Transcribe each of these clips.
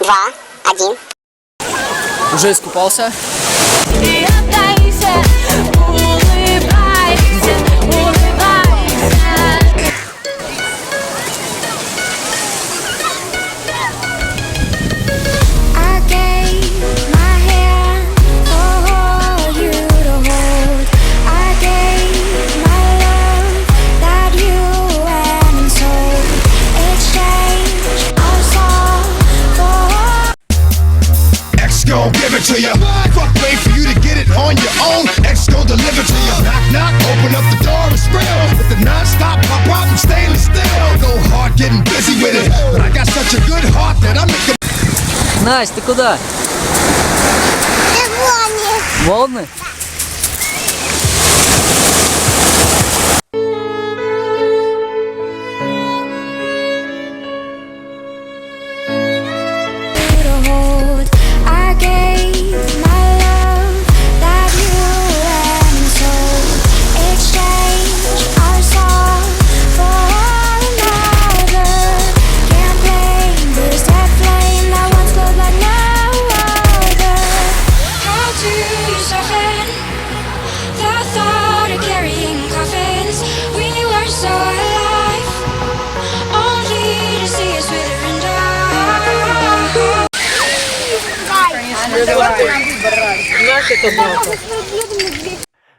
2, 1. Уже искупался? Give it to you. Fuck, wait for you to get it on your own. X gon' deliver to you. Knock, knock, open up the door, it's real. With the non-stop pop out and stainless steel. Go hard, getting busy with it. But I got such a good heart that I make a... Настя, ты куда? Волны?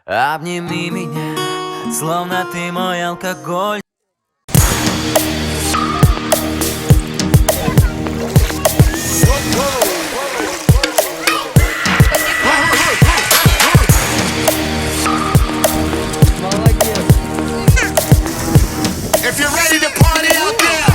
Обними меня, словно ты мой алкоголь. If you're ready to party out there.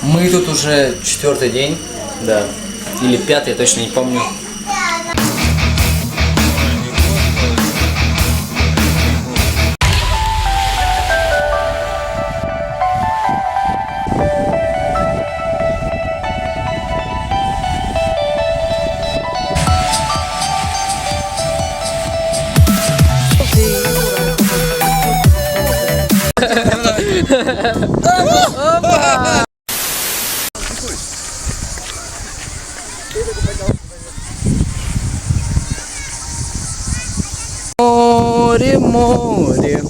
Мы тут уже 4-й день, да, или 5-й, я точно не помню. Море, море.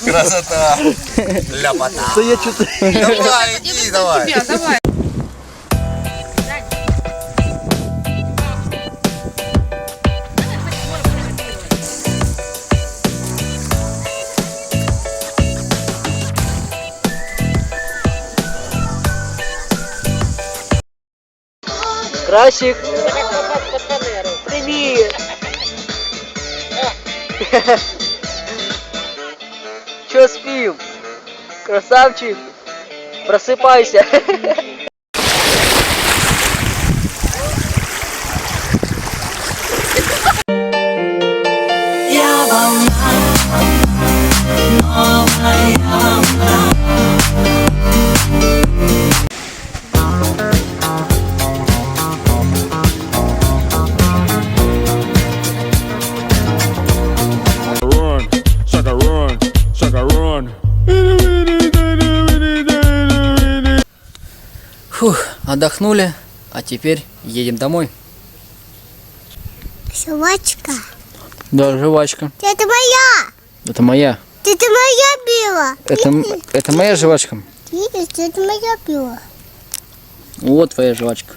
Красота. Ляпота. Да я что-то... Давай, иди, давай. Давай. Красик. Привет. Чё спим? Красавчик. Просыпайся. Я волна, новая волна. Отдохнули, а теперь едем домой. Жвачка. Да, жвачка. Это моя. Это моя. Это моя била. Это моя жвачка. Видишь, это моя била. Вот твоя жвачка.